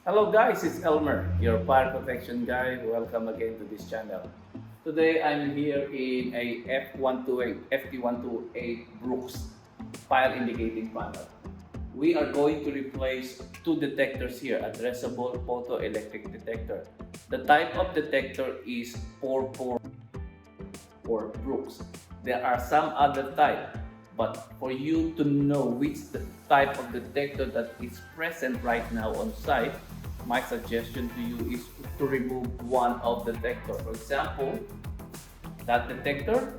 Hello guys, it's Elmer, your fire protection guy. Welcome again to this channel. Today I'm here in a F128, FT128 Brooks fire indicating panel. We are going to replace two detectors here, addressable photoelectric detector. The type of detector is 444 Brooks. There are some other type, but for you to know which the type of detector that is present right now on site, my suggestion to you is to remove one of the detector. For example, that detector,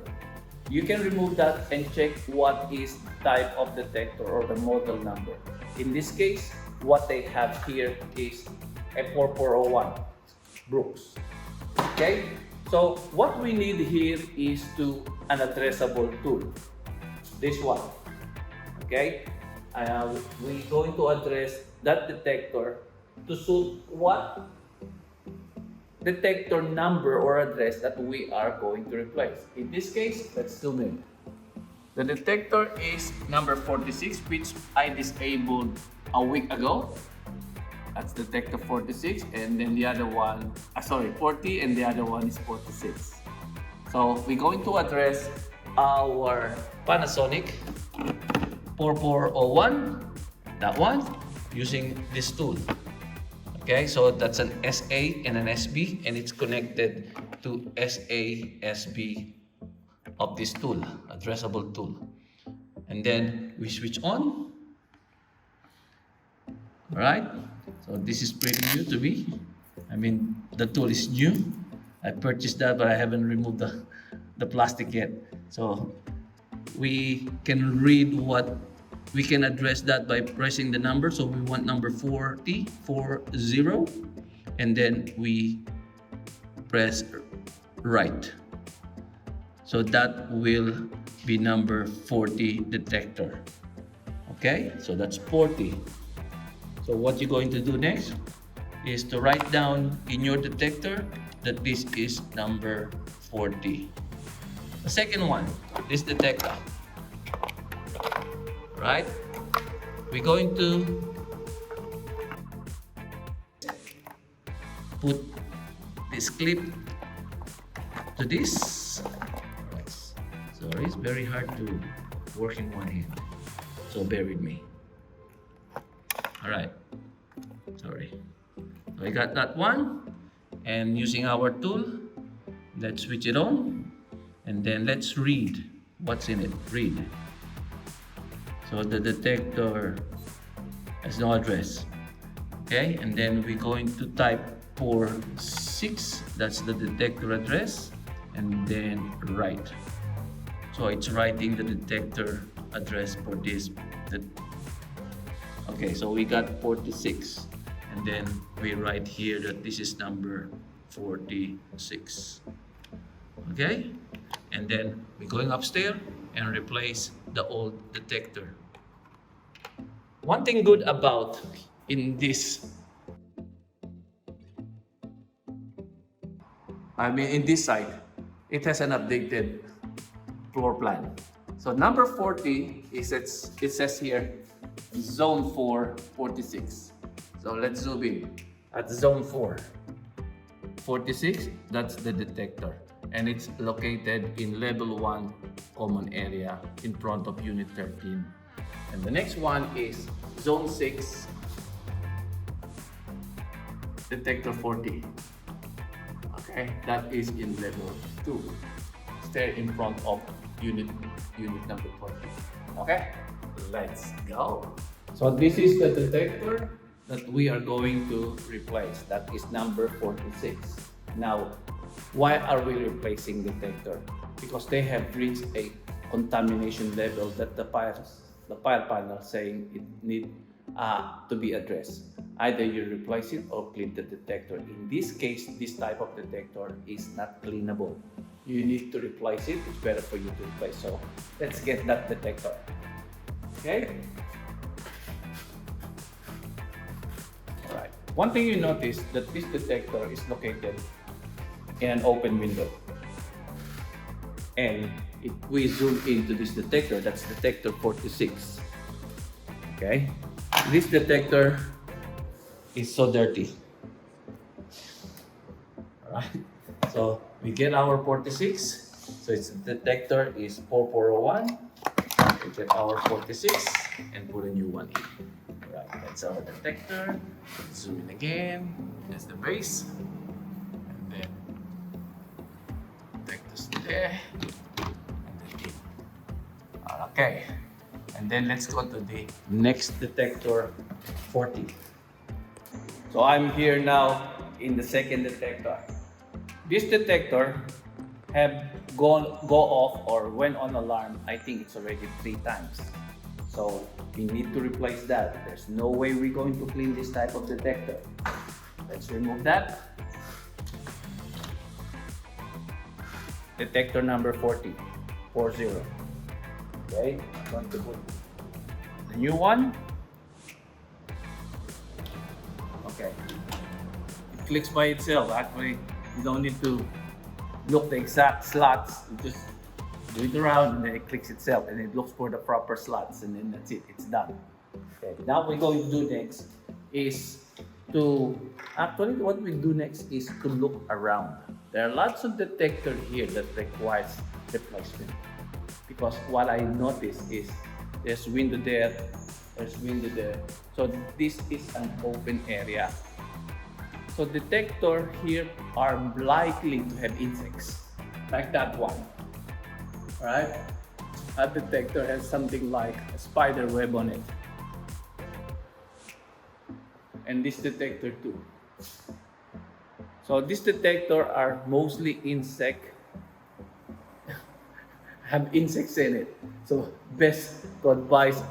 you can remove that and check what is the type of detector or the model number. In this case, what they have here is a 4401 Brooks. Okay, so what we need here is an addressable tool. This one. Okay, we're going to address that detector to suit what detector number or address that we are going to replace. In this case, let's zoom in. The detector is number 46, which I disabled a week ago. That's detector 46, and then the other one, 40, and the other one is 46. So we're going to address our Panasonic 4401, that one, using this tool. Okay, so that's an SA and an SB, and it's connected to SA, SB of this tool, addressable tool. And then we switch on. All right, so this is pretty new to me. I mean, the tool is new. I purchased that, but I haven't removed the plastic yet. So we can read we can address that by pressing the number. So we want number 40, and then we press right. So that will be number 40 detector. Okay, so that's 40. So what you're going to do next is to write down in your detector that this is number 40. The second one, this detector. Right? We're going to put this clip to this. Right. Sorry, it's very hard to work in one hand, so bear with me. All right, sorry. So I got that one, and using our tool, let's switch it on, and then let's read what's in it. Read. So the detector has no address. Okay, and then we're going to type 46, that's the detector address, and then write. So it's writing the detector address for this. Okay, so we got 46, and then we write here that this is number 46. Okay, and then we're going upstairs and replace the old detector. One thing good about in this site, it has an updated floor plan. So number 40 is it says here zone 4 46. So let's zoom in at zone 4 46. That's the detector, and it's located in level 1 common area in front of unit 13. And the next one is zone 6 detector 40. Okay, that is in level 2, stay in front of unit number 20. Okay, let's go. So this is the detector that we are going to replace. That is number 46. Now, why are we replacing detector? Because they have reached a contamination level that the fire panel saying it need to be addressed. Either you replace it or clean the detector. In this case, this type of detector is not cleanable. You need to replace it. It's better for you to replace. So let's get that detector. Okay. All right. One thing you notice that this detector is located in an open window, and if we zoom into this detector, that's detector 46. Okay, this detector is so dirty. Alright, so we get our 46. So its detector is 4401. We get our 46 and put a new one in. Alright, that's our detector. Zoom in again. That's the base. And then detectors there. And then in. Okay. And then let's go to the next detector, 40. So I'm here now in the second detector. This detector have go off or went on alarm. I think it's already 3 times. So we need to replace that. There's no way we're going to clean this type of detector. Let's remove that. Detector number 40. Okay, I'm going to put the new one. Okay, it clicks by itself. Actually, you don't need to look the exact slots. You just do it around and then it clicks itself and it looks for the proper slots and then that's it. It's done. Okay, now what we're going to do next is what we do next is to look around. There are lots of detectors here that requires replacement. Because what I noticed is there's window there, there's window there. So this is an open area. So detector here are likely to have insects, like that one. Alright? That detector has something like a spider web on it. And this detector too. So this detector are mostly have insects in it. So best to advise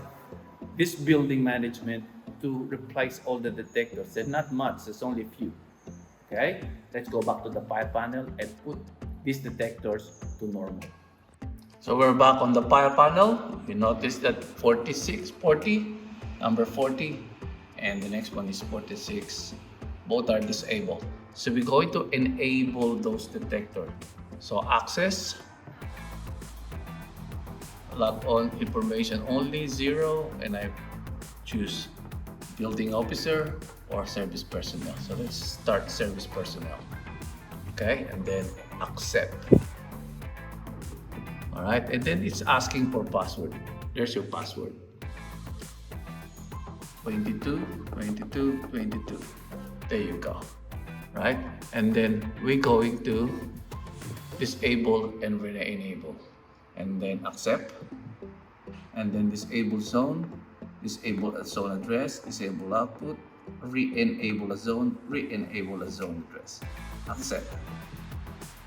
this building management to replace all the detectors. There's not much, there's only a few. Okay, let's go back to the fire panel and put these detectors to normal. So we're back on the fire panel. You notice that 46, 40, number 40, and the next one is 46. Both are disabled. So we're going to enable those detectors. So access, log on information only 0, and I choose building officer or service personnel. So let's start service personnel. Okay, and then accept. All right, and then it's asking for password. There's your password. 22, 22, 22. There you go. Right, and then we're going to disable and re-enable. And then accept, and then disable zone, disable a zone address, disable output, re-enable a zone address, accept.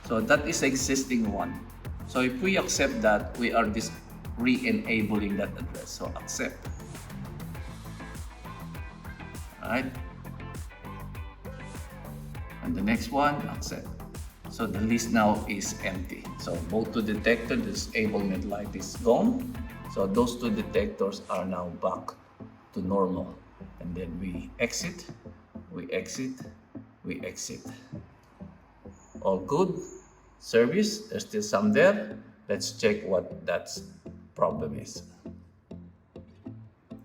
So that is the existing one. So if we accept that, we are just re-enabling that address. So accept. Alright. And the next one, accept. So the list now is empty. So both two detectors, the disablement light is gone. So those two detectors are now back to normal. And then we exit, we exit, we exit. All good. Service, there's still some there. Let's check what that problem is.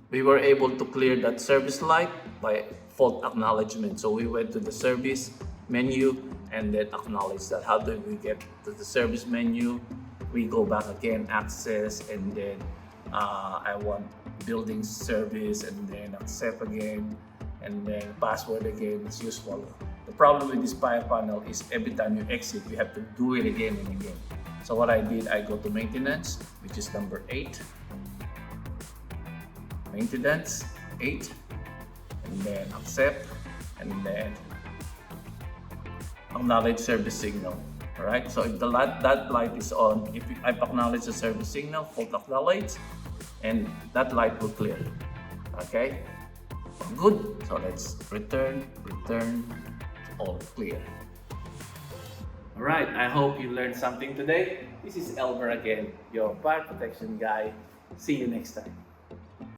We were able to clear that service light by fault acknowledgement. So we went to the service menu and then acknowledge that. How do we get to the service menu? We go back again, access, and then I want building service, and then accept again, and then password again. It's useful. The problem with this fire panel is every time you exit, you have to do it again and again. So what I did, I go to maintenance, which is number 8. Maintenance 8, and then accept, and then acknowledge service signal. All right, so if that light is on, if I acknowledge the service signal, fault acknowledge, and that light will clear. Okay, good. So let's return, all clear. All right, I hope you learned something today. This is Elmer again, your fire protection guy. See you next time.